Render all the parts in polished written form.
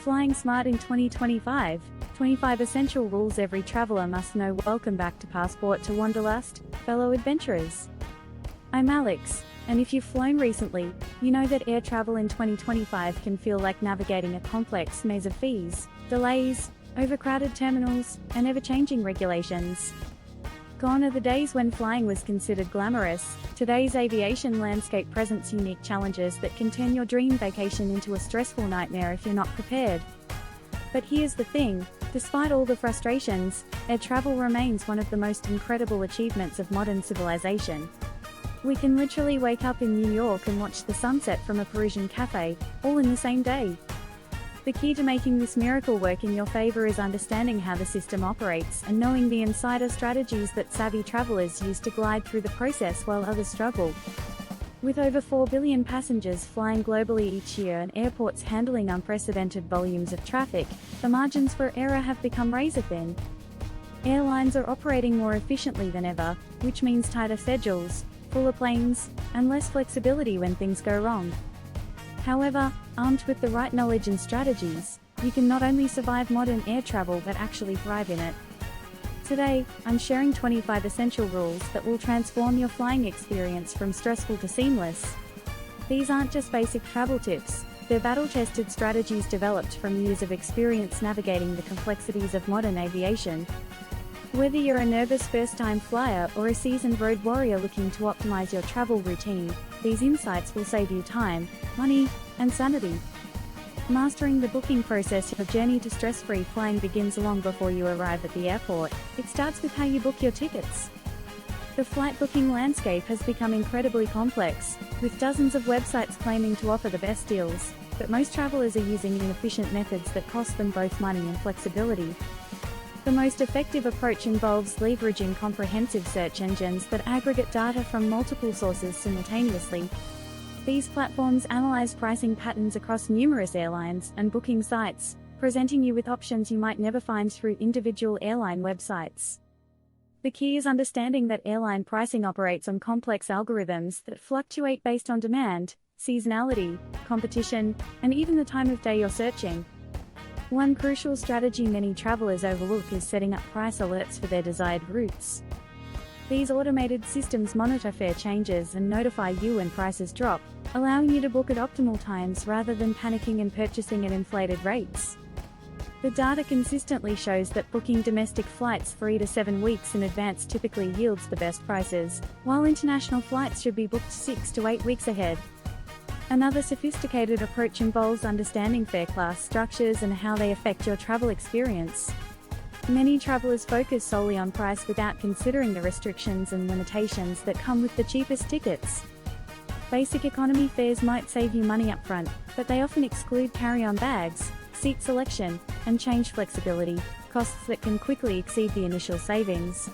Flying smart in 2025, 25 essential rules every traveler must know. Welcome back to Passport to Wanderlust, fellow adventurers. I'm Alex, and if you've flown recently, you know that air travel in 2025 can feel like navigating a complex maze of fees, delays, overcrowded terminals, and ever-changing regulations. Gone are the days when flying was considered glamorous. Today's aviation landscape presents unique challenges that can turn your dream vacation into a stressful nightmare if you're not prepared. But here's the thing, despite all the frustrations, air travel remains one of the most incredible achievements of modern civilization. We can literally wake up in New York and watch the sunset from a Parisian cafe, all in the same day. The key to making this miracle work in your favor is understanding how the system operates and knowing the insider strategies that savvy travelers use to glide through the process while others struggle. With over 4 billion passengers flying globally each year and airports handling unprecedented volumes of traffic, the margins for error have become razor thin. Airlines are operating more efficiently than ever, which means tighter schedules, fuller planes, and less flexibility when things go wrong. However, armed with the right knowledge and strategies, you can not only survive modern air travel but actually thrive in it. Today, I'm sharing 25 essential rules that will transform your flying experience from stressful to seamless. These aren't just basic travel tips, they're battle-tested strategies developed from years of experience navigating the complexities of modern aviation. Whether you're a nervous first-time flyer or a seasoned road warrior looking to optimize your travel routine, these insights will save you time, money, and sanity. Mastering the booking process. Your journey to stress-free flying begins long before you arrive at the airport. It starts with how you book your tickets. The flight booking landscape has become incredibly complex, with dozens of websites claiming to offer the best deals, but most travelers are using inefficient methods that cost them both money and flexibility. The most effective approach involves leveraging comprehensive search engines that aggregate data from multiple sources simultaneously. These platforms analyze pricing patterns across numerous airlines and booking sites, presenting you with options you might never find through individual airline websites. The key is understanding that airline pricing operates on complex algorithms that fluctuate based on demand, seasonality, competition, and even the time of day you're searching. One crucial strategy many travelers overlook is setting up price alerts for their desired routes. These automated systems monitor fare changes and notify you when prices drop, allowing you to book at optimal times rather than panicking and purchasing at inflated rates. The data consistently shows that booking domestic flights 3 to 7 weeks in advance typically yields the best prices, while international flights should be booked 6 to 8 weeks ahead. Another sophisticated approach involves understanding fare class structures and how they affect your travel experience. Many travelers focus solely on price without considering the restrictions and limitations that come with the cheapest tickets. Basic economy fares might save you money upfront, but they often exclude carry-on bags, seat selection, and change flexibility, costs that can quickly exceed the initial savings.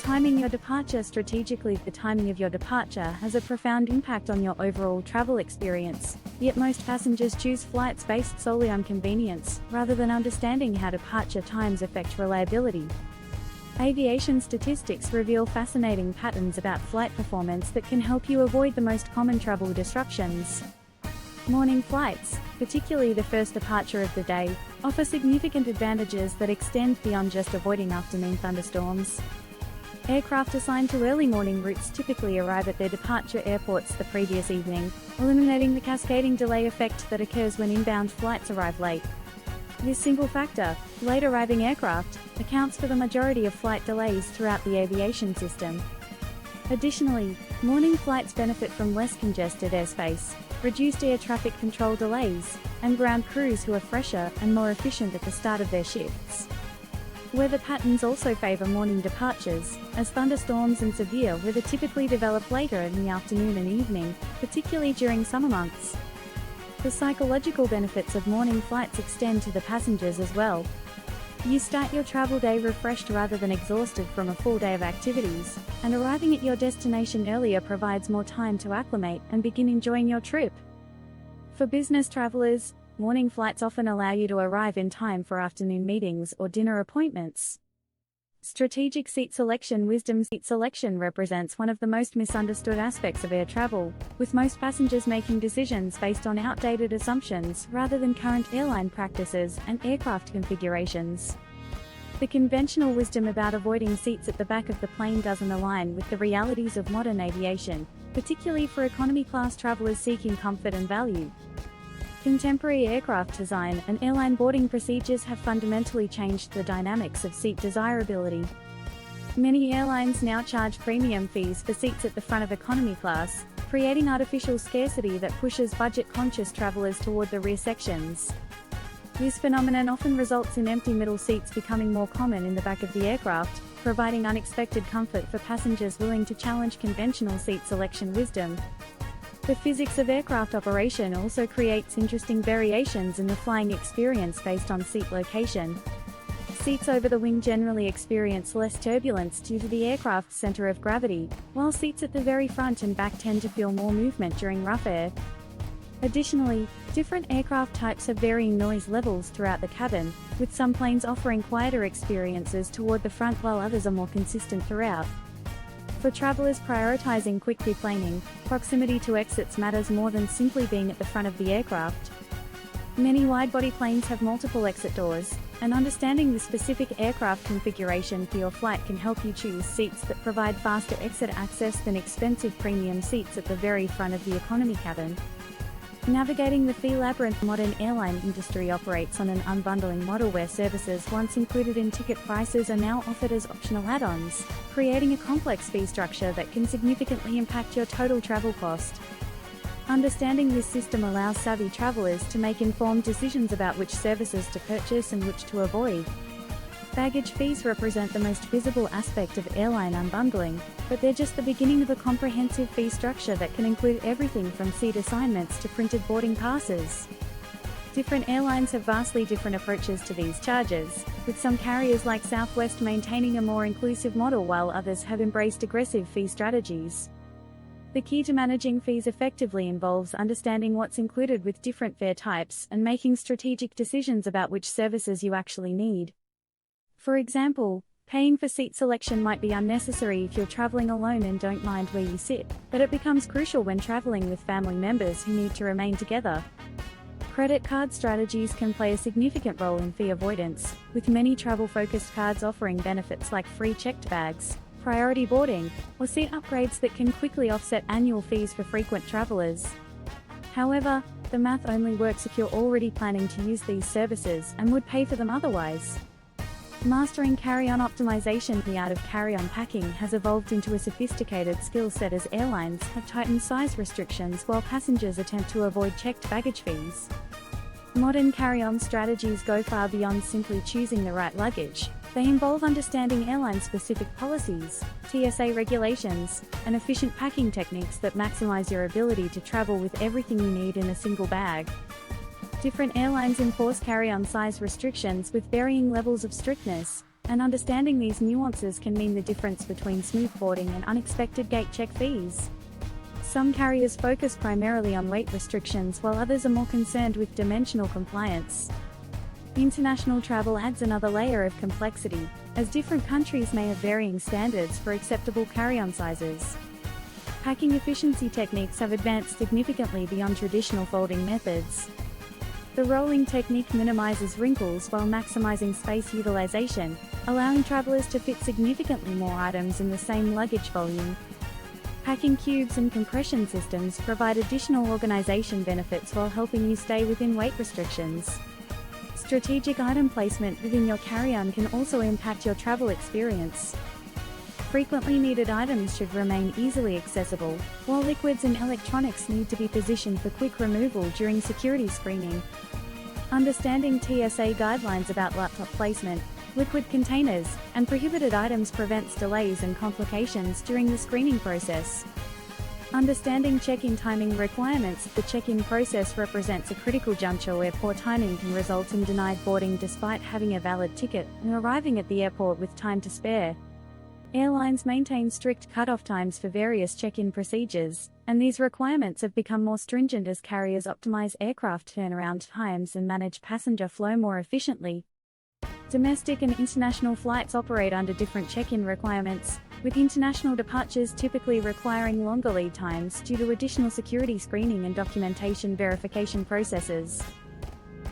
Timing your departure strategically. The timing of your departure has a profound impact on your overall travel experience, yet most passengers choose flights based solely on convenience, rather than understanding how departure times affect reliability. Aviation statistics reveal fascinating patterns about flight performance that can help you avoid the most common travel disruptions. Morning flights, particularly the first departure of the day, offer significant advantages that extend beyond just avoiding afternoon thunderstorms. Aircraft assigned to early morning routes typically arrive at their departure airports the previous evening, eliminating the cascading delay effect that occurs when inbound flights arrive late. This single factor, late arriving aircraft, accounts for the majority of flight delays throughout the aviation system. Additionally, morning flights benefit from less congested airspace, reduced air traffic control delays, and ground crews who are fresher and more efficient at the start of their shifts. Weather patterns also favor morning departures, as thunderstorms and severe weather typically develop later in the afternoon and evening, particularly during summer months. The psychological benefits of morning flights extend to the passengers as well. You start your travel day refreshed rather than exhausted from a full day of activities, and arriving at your destination earlier provides more time to acclimate and begin enjoying your trip. For business travelers, morning flights often allow you to arrive in time for afternoon meetings or dinner appointments. Strategic seat selection wisdom. Seat selection represents one of the most misunderstood aspects of air travel, with most passengers making decisions based on outdated assumptions rather than current airline practices and aircraft configurations. The conventional wisdom about avoiding seats at the back of the plane doesn't align with the realities of modern aviation, particularly for economy class travelers seeking comfort and value. Contemporary aircraft design and airline boarding procedures have fundamentally changed the dynamics of seat desirability. Many airlines now charge premium fees for seats at the front of economy class, creating artificial scarcity that pushes budget-conscious travelers toward the rear sections. This phenomenon often results in empty middle seats becoming more common in the back of the aircraft, providing unexpected comfort for passengers willing to challenge conventional seat selection wisdom. The physics of aircraft operation also creates interesting variations in the flying experience based on seat location. Seats over the wing generally experience less turbulence due to the aircraft's center of gravity, while seats at the very front and back tend to feel more movement during rough air. Additionally, different aircraft types have varying noise levels throughout the cabin, with some planes offering quieter experiences toward the front while others are more consistent throughout. For travelers prioritizing quick deplaning, proximity to exits matters more than simply being at the front of the aircraft. Many wide-body planes have multiple exit doors, and understanding the specific aircraft configuration for your flight can help you choose seats that provide faster exit access than expensive premium seats at the very front of the economy cabin. Navigating the fee labyrinth. Modern airline industry operates on an unbundling model where services once included in ticket prices are now offered as optional add-ons, creating a complex fee structure that can significantly impact your total travel cost. Understanding this system allows savvy travelers to make informed decisions about which services to purchase and which to avoid. Baggage fees represent the most visible aspect of airline unbundling, but they're just the beginning of a comprehensive fee structure that can include everything from seat assignments to printed boarding passes. Different airlines have vastly different approaches to these charges, with some carriers like Southwest maintaining a more inclusive model while others have embraced aggressive fee strategies. The key to managing fees effectively involves understanding what's included with different fare types and making strategic decisions about which services you actually need. For example, paying for seat selection might be unnecessary if you're traveling alone and don't mind where you sit, but it becomes crucial when traveling with family members who need to remain together. Credit card strategies can play a significant role in fee avoidance, with many travel-focused cards offering benefits like free checked bags, priority boarding, or seat upgrades that can quickly offset annual fees for frequent travelers. However, the math only works if you're already planning to use these services and would pay for them otherwise. Mastering carry-on optimization. The art of carry-on packing has evolved into a sophisticated skill set as airlines have tightened size restrictions while passengers attempt to avoid checked baggage fees. Modern carry-on strategies go far beyond simply choosing the right luggage. They involve understanding airline-specific policies, TSA regulations, and efficient packing techniques that maximize your ability to travel with everything you need in a single bag. Different airlines enforce carry-on size restrictions with varying levels of strictness, and understanding these nuances can mean the difference between smooth boarding and unexpected gate check fees. Some carriers focus primarily on weight restrictions while others are more concerned with dimensional compliance. International travel adds another layer of complexity, as different countries may have varying standards for acceptable carry-on sizes. Packing efficiency techniques have advanced significantly beyond traditional folding methods. The rolling technique minimizes wrinkles while maximizing space utilization, allowing travelers to fit significantly more items in the same luggage volume. Packing cubes and compression systems provide additional organization benefits while helping you stay within weight restrictions. Strategic item placement within your carry-on can also impact your travel experience. Frequently needed items should remain easily accessible, while liquids and electronics need to be positioned for quick removal during security screening. Understanding TSA guidelines about laptop placement, liquid containers, and prohibited items prevents delays and complications during the screening process. Understanding check-in timing requirements. The check-in process represents a critical juncture where poor timing can result in denied boarding despite having a valid ticket and arriving at the airport with time to spare. Airlines maintain strict cutoff times for various check-in procedures, and these requirements have become more stringent as carriers optimize aircraft turnaround times and manage passenger flow more efficiently. Domestic and international flights operate under different check-in requirements, with international departures typically requiring longer lead times due to additional security screening and documentation verification processes.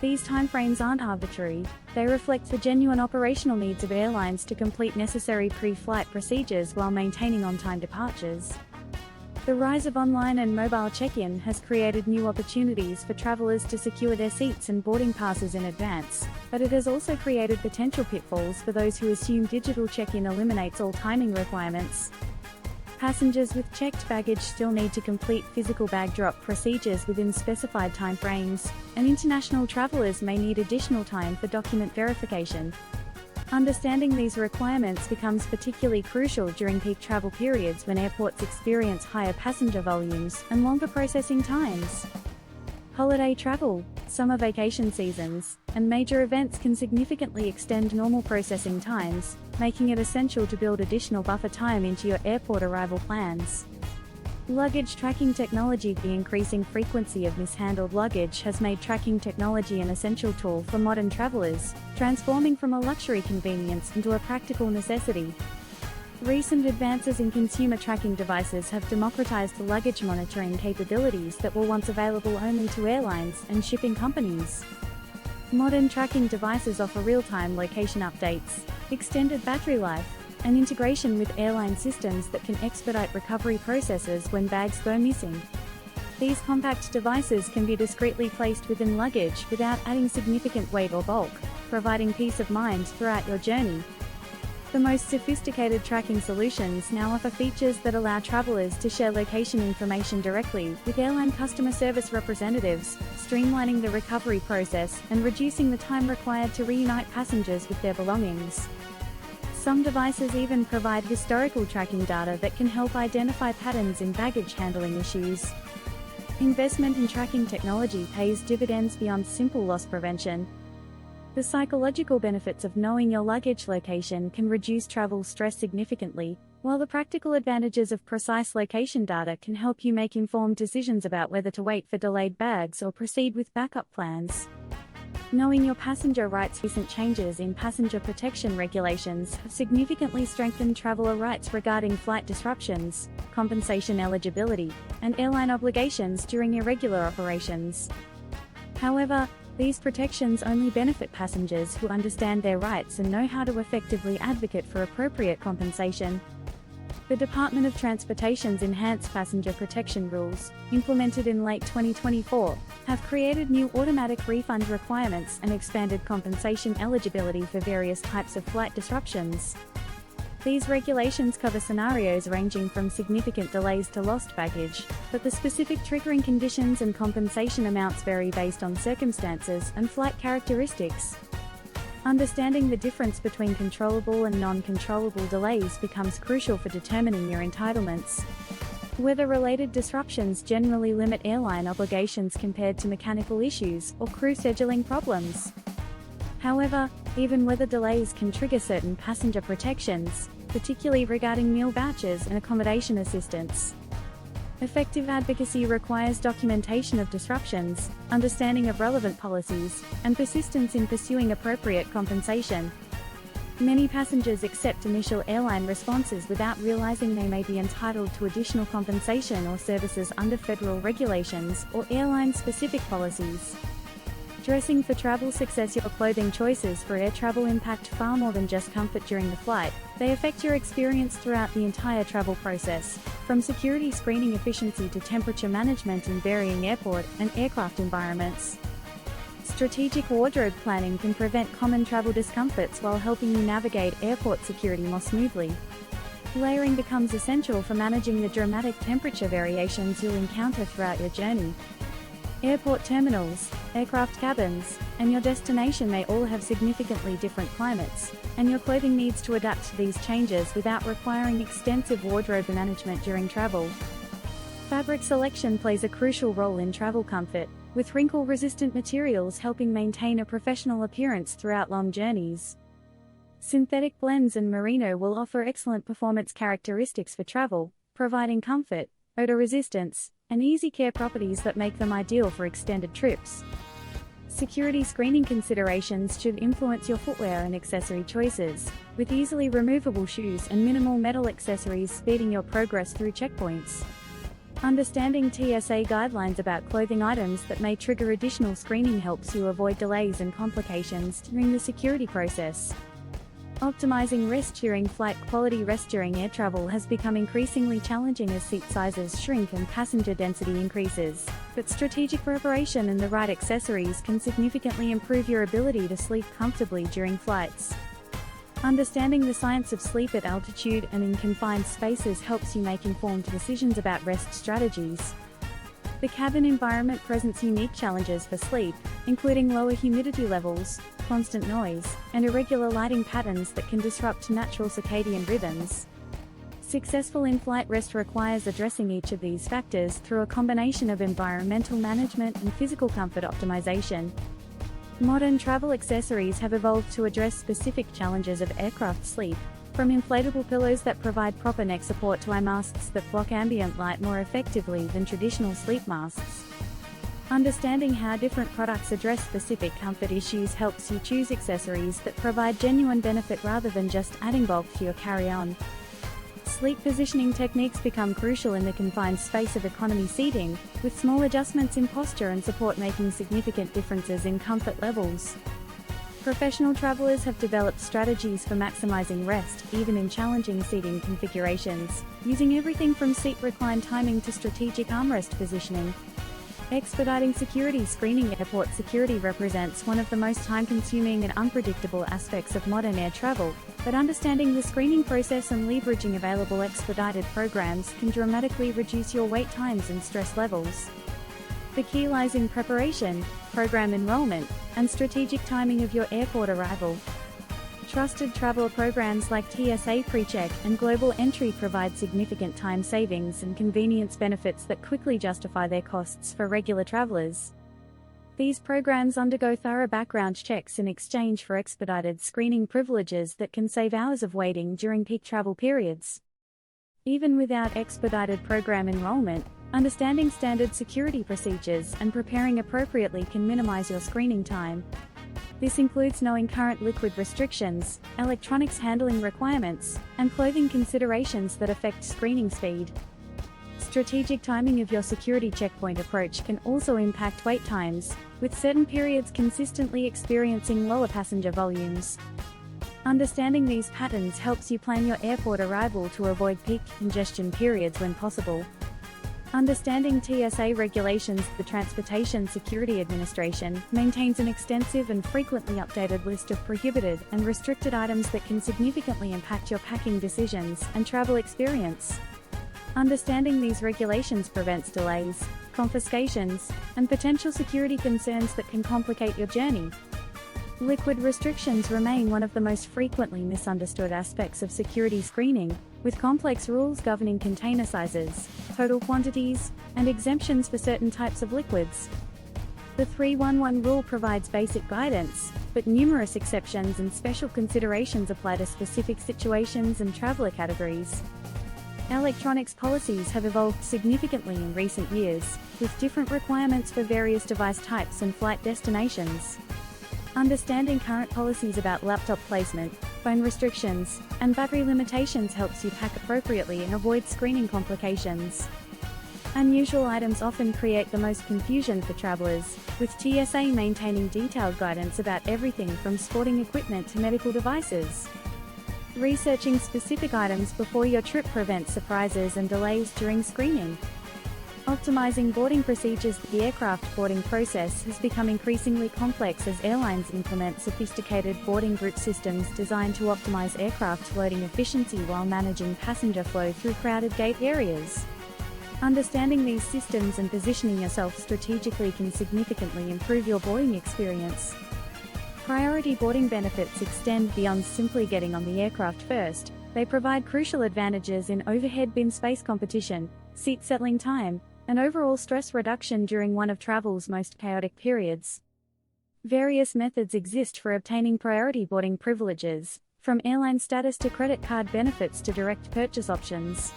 These timeframes aren't arbitrary, they reflect the genuine operational needs of airlines to complete necessary pre-flight procedures while maintaining on-time departures. The rise of online and mobile check-in has created new opportunities for travelers to secure their seats and boarding passes in advance, but it has also created potential pitfalls for those who assume digital check-in eliminates all timing requirements. Passengers with checked baggage still need to complete physical bag drop procedures within specified timeframes, and international travelers may need additional time for document verification. Understanding these requirements becomes particularly crucial during peak travel periods when airports experience higher passenger volumes and longer processing times. Holiday travel, summer vacation seasons, and major events can significantly extend normal processing times, making it essential to build additional buffer time into your airport arrival plans. Luggage tracking technology. The increasing frequency of mishandled luggage has made tracking technology an essential tool for modern travelers, transforming from a luxury convenience into a practical necessity. Recent advances in consumer tracking devices have democratized the luggage monitoring capabilities that were once available only to airlines and shipping companies. Modern tracking devices offer real-time location updates, extended battery life, and integration with airline systems that can expedite recovery processes when bags go missing. These compact devices can be discreetly placed within luggage without adding significant weight or bulk, providing peace of mind throughout your journey. The most sophisticated tracking solutions now offer features that allow travelers to share location information directly with airline customer service representatives, streamlining the recovery process and reducing the time required to reunite passengers with their belongings. Some devices even provide historical tracking data that can help identify patterns in baggage handling issues. Investment in tracking technology pays dividends beyond simple loss prevention. The psychological benefits of knowing your luggage location can reduce travel stress significantly, while the practical advantages of precise location data can help you make informed decisions about whether to wait for delayed bags or proceed with backup plans. Knowing your passenger rights. Recent changes in passenger protection regulations have significantly strengthened traveler rights regarding flight disruptions, compensation eligibility, and airline obligations during irregular operations. However, these protections only benefit passengers who understand their rights and know how to effectively advocate for appropriate compensation. The Department of Transportation's enhanced passenger protection rules, implemented in late 2024, have created new automatic refund requirements and expanded compensation eligibility for various types of flight disruptions. These regulations cover scenarios ranging from significant delays to lost baggage, but the specific triggering conditions and compensation amounts vary based on circumstances and flight characteristics. Understanding the difference between controllable and non-controllable delays becomes crucial for determining your entitlements. Weather-related disruptions generally limit airline obligations compared to mechanical issues or crew scheduling problems. However, even weather delays can trigger certain passenger protections, particularly regarding meal vouchers and accommodation assistance. Effective advocacy requires documentation of disruptions, understanding of relevant policies, and persistence in pursuing appropriate compensation. Many passengers accept initial airline responses without realizing they may be entitled to additional compensation or services under federal regulations or airline-specific policies. Dressing for travel success. Your clothing choices for air travel impact far more than just comfort during the flight. They affect your experience throughout the entire travel process, from security screening efficiency to temperature management in varying airport and aircraft environments. Strategic wardrobe planning can prevent common travel discomforts while helping you navigate airport security more smoothly. Layering becomes essential for managing the dramatic temperature variations you'll encounter throughout your journey. Airport terminals, aircraft cabins, and your destination may all have significantly different climates, and your clothing needs to adapt to these changes without requiring extensive wardrobe management during travel. Fabric selection plays a crucial role in travel comfort, with wrinkle-resistant materials helping maintain a professional appearance throughout long journeys. Synthetic blends and merino will offer excellent performance characteristics for travel, providing comfort, odor resistance, and easy care properties that make them ideal for extended trips. Security screening considerations should influence your footwear and accessory choices, with easily removable shoes and minimal metal accessories speeding your progress through checkpoints. Understanding TSA guidelines about clothing items that may trigger additional screening helps you avoid delays and complications during the security process. Optimizing rest during flight. Quality rest during air travel has become increasingly challenging as seat sizes shrink and passenger density increases, but strategic preparation and the right accessories can significantly improve your ability to sleep comfortably during flights. Understanding the science of sleep at altitude and in confined spaces helps you make informed decisions about rest strategies. The cabin environment presents unique challenges for sleep, including lower humidity levels, constant noise, and irregular lighting patterns that can disrupt natural circadian rhythms. Successful in-flight rest requires addressing each of these factors through a combination of environmental management and physical comfort optimization. Modern travel accessories have evolved to address specific challenges of aircraft sleep, from inflatable pillows that provide proper neck support to eye masks that block ambient light more effectively than traditional sleep masks. Understanding how different products address specific comfort issues helps you choose accessories that provide genuine benefit rather than just adding bulk to your carry-on. Sleep positioning techniques become crucial in the confined space of economy seating, with small adjustments in posture and support making significant differences in comfort levels. Professional travelers have developed strategies for maximizing rest, even in challenging seating configurations, using everything from seat recline timing to strategic armrest positioning. Expediting security screening. Airport security represents one of the most time-consuming and unpredictable aspects of modern air travel, but understanding the screening process and leveraging available expedited programs can dramatically reduce your wait times and stress levels. The key lies in preparation, program enrollment, and strategic timing of your airport arrival. Trusted traveler programs like TSA PreCheck and Global Entry provide significant time savings and convenience benefits that quickly justify their costs for regular travelers. These programs undergo thorough background checks in exchange for expedited screening privileges that can save hours of waiting during peak travel periods. Even without expedited program enrollment, understanding standard security procedures and preparing appropriately can minimize your screening time. This includes knowing current liquid restrictions, electronics handling requirements, and clothing considerations that affect screening speed. Strategic timing of your security checkpoint approach can also impact wait times, with certain periods consistently experiencing lower passenger volumes. Understanding these patterns helps you plan your airport arrival to avoid peak congestion periods when possible. Understanding TSA regulations. The Transportation Security Administration maintains an extensive and frequently updated list of prohibited and restricted items that can significantly impact your packing decisions and travel experience. Understanding these regulations prevents delays, confiscations, and potential security concerns that can complicate your journey. Liquid restrictions remain one of the most frequently misunderstood aspects of security screening, with complex rules governing container sizes, total quantities, and exemptions for certain types of liquids. The 311 rule provides basic guidance, but numerous exceptions and special considerations apply to specific situations and traveler categories. Electronics policies have evolved significantly in recent years, with different requirements for various device types and flight destinations. Understanding current policies about laptop placement, phone restrictions, and battery limitations helps you pack appropriately and avoid screening complications. Unusual items often create the most confusion for travelers, with TSA maintaining detailed guidance about everything from sporting equipment to medical devices. Researching specific items before your trip prevents surprises and delays during screening. Optimizing boarding procedures. The aircraft boarding process has become increasingly complex as airlines implement sophisticated boarding group systems designed to optimize aircraft loading efficiency while managing passenger flow through crowded gate areas. Understanding these systems and positioning yourself strategically can significantly improve your boarding experience. Priority boarding benefits extend beyond simply getting on the aircraft first. They provide crucial advantages in overhead bin space competition, seat settling time, and overall stress reduction during one of travel's most chaotic periods. Various methods exist for obtaining priority boarding privileges, from airline status to credit card benefits to direct purchase options.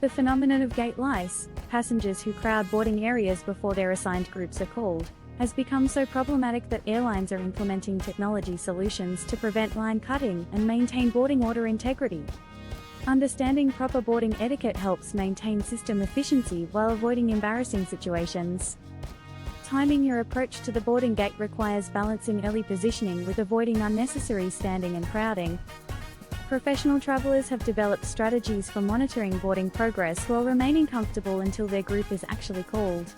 The phenomenon of gate lice, passengers who crowd boarding areas before their assigned groups are called, has become so problematic that airlines are implementing technology solutions to prevent line cutting and maintain boarding order integrity. Understanding proper boarding etiquette helps maintain system efficiency while avoiding embarrassing situations. Timing your approach to the boarding gate requires balancing early positioning with avoiding unnecessary standing and crowding. Professional travelers have developed strategies for monitoring boarding progress while remaining comfortable until their group is actually called.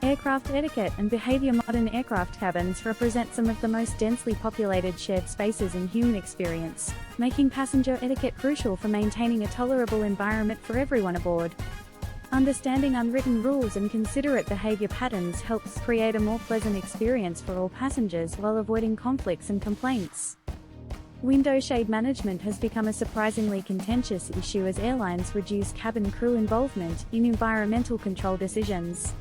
Aircraft etiquette and behavior. Modern aircraft cabins represent some of the most densely populated shared spaces in human experience, making passenger etiquette crucial for maintaining a tolerable environment for everyone aboard. Understanding unwritten rules and considerate behavior patterns helps create a more pleasant experience for all passengers while avoiding conflicts and complaints. Window shade management has become a surprisingly contentious issue as airlines reduce cabin crew involvement in environmental control decisions.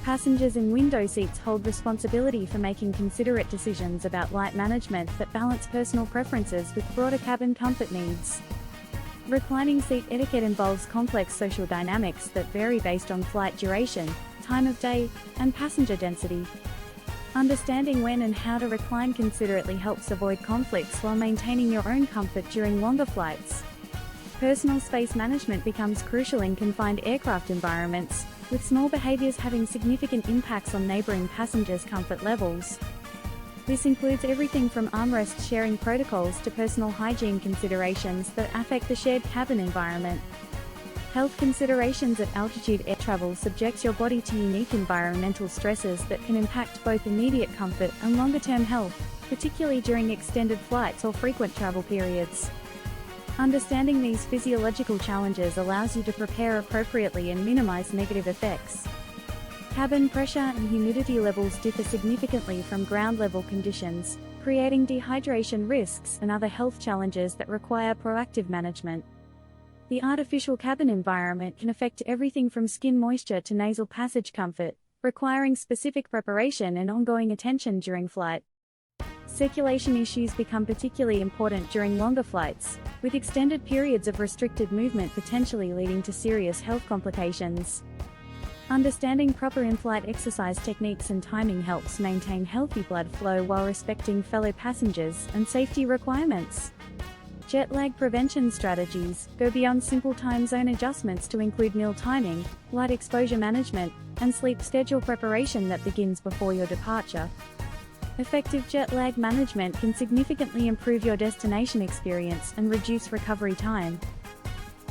Passengers in window seats hold responsibility for making considerate decisions about light management that balance personal preferences with broader cabin comfort needs. Reclining seat etiquette involves complex social dynamics that vary based on flight duration, time of day, and passenger density. Understanding when and how to recline considerately helps avoid conflicts while maintaining your own comfort during longer flights. Personal space management becomes crucial in confined aircraft environments, with small behaviors having significant impacts on neighboring passengers' comfort levels. This includes everything from armrest sharing protocols to personal hygiene considerations that affect the shared cabin environment. Health considerations at altitude air travel subjects your body to unique environmental stresses that can impact both immediate comfort and longer-term health, particularly during extended flights or frequent travel periods. Understanding these physiological challenges allows you to prepare appropriately and minimize negative effects. Cabin pressure and humidity levels differ significantly from ground-level conditions, creating dehydration risks and other health challenges that require proactive management. The artificial cabin environment can affect everything from skin moisture to nasal passage comfort, requiring specific preparation and ongoing attention during flight. Circulation issues become particularly important during longer flights, with extended periods of restricted movement potentially leading to serious health complications. Understanding proper in-flight exercise techniques and timing helps maintain healthy blood flow while respecting fellow passengers and safety requirements. Jet lag prevention strategies go beyond simple time zone adjustments to include meal timing, light exposure management, and sleep schedule preparation that begins before your departure. Effective jet lag management can significantly improve your destination experience and reduce recovery time.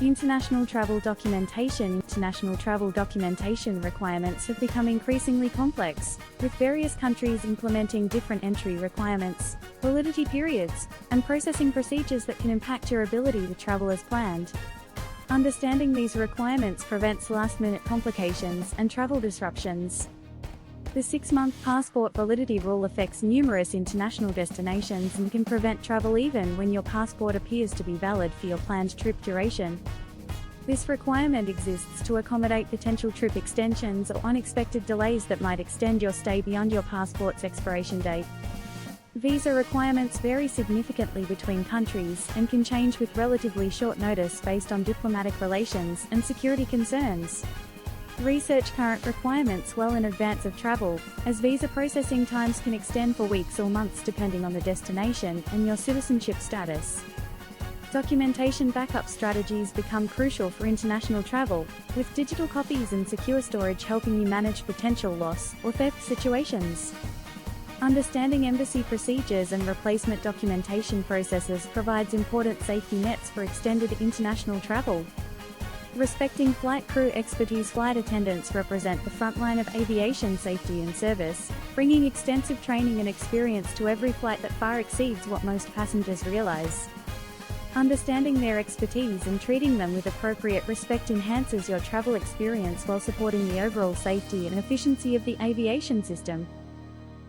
International travel documentation requirements have become increasingly complex, with various countries implementing different entry requirements, validity periods, and processing procedures that can impact your ability to travel as planned. Understanding these requirements prevents last-minute complications and travel disruptions. The 6-month passport validity rule affects numerous international destinations and can prevent travel even when your passport appears to be valid for your planned trip duration. This requirement exists to accommodate potential trip extensions or unexpected delays that might extend your stay beyond your passport's expiration date. Visa requirements vary significantly between countries and can change with relatively short notice based on diplomatic relations and security concerns. Research current requirements well in advance of travel, as visa processing times can extend for weeks or months depending on the destination and your citizenship status. Documentation backup strategies become crucial for international travel, with digital copies and secure storage helping you manage potential loss or theft situations. Understanding embassy procedures and replacement documentation processes provides important safety nets for extended international travel. Respecting flight crew expertise. Flight attendants represent the front line of aviation safety and service, bringing extensive training and experience to every flight that far exceeds what most passengers realize. Understanding their expertise and treating them with appropriate respect enhances your travel experience while supporting the overall safety and efficiency of the aviation system.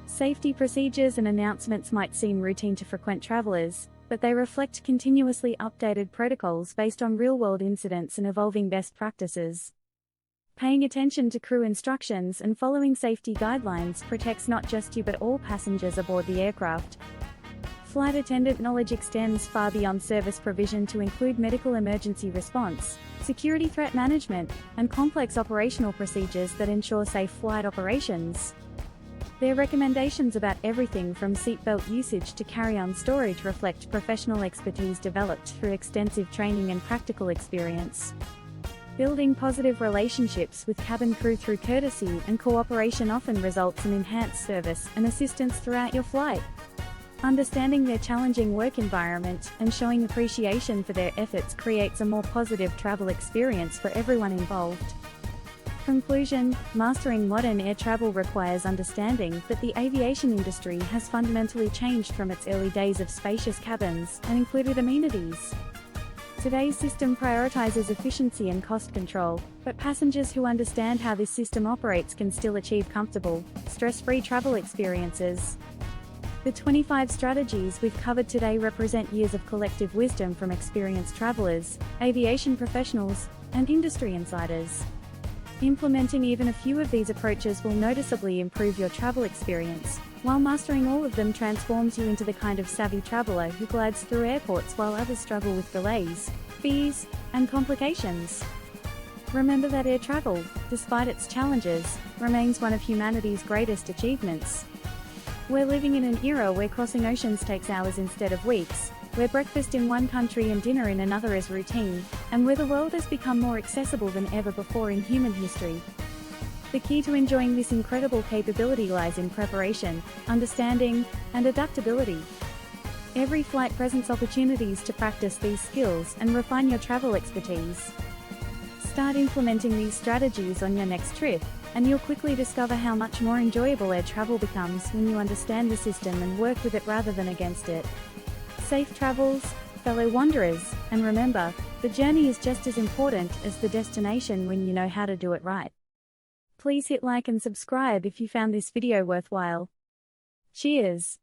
Safety procedures and announcements might seem routine to frequent travelers, but they reflect continuously updated protocols based on real-world incidents and evolving best practices. Paying attention to crew instructions and following safety guidelines protects not just you but all passengers aboard the aircraft. Flight attendant knowledge extends far beyond service provision to include medical emergency response, security threat management, and complex operational procedures that ensure safe flight operations. Their recommendations about everything from seatbelt usage to carry-on storage reflect professional expertise developed through extensive training and practical experience. Building positive relationships with cabin crew through courtesy and cooperation often results in enhanced service and assistance throughout your flight. Understanding their challenging work environment and showing appreciation for their efforts creates a more positive travel experience for everyone involved. Conclusion: mastering modern air travel requires understanding that the aviation industry has fundamentally changed from its early days of spacious cabins and included amenities. Today's system prioritizes efficiency and cost control, but passengers who understand how this system operates can still achieve comfortable, stress-free travel experiences. The 25 strategies we've covered today represent years of collective wisdom from experienced travelers, aviation professionals, and industry insiders. Implementing even a few of these approaches will noticeably improve your travel experience, while mastering all of them transforms you into the kind of savvy traveler who glides through airports while others struggle with delays, fees, and complications. Remember that air travel, despite its challenges, remains one of humanity's greatest achievements. We're living in an era where crossing oceans takes hours instead of weeks, where breakfast in one country and dinner in another is routine, and where the world has become more accessible than ever before in human history. The key to enjoying this incredible capability lies in preparation, understanding, and adaptability. Every flight presents opportunities to practice these skills and refine your travel expertise. Start implementing these strategies on your next trip, and you'll quickly discover how much more enjoyable air travel becomes when you understand the system and work with it rather than against it. Safe travels, fellow wanderers, and remember, the journey is just as important as the destination when you know how to do it right. Please hit like and subscribe if you found this video worthwhile. Cheers!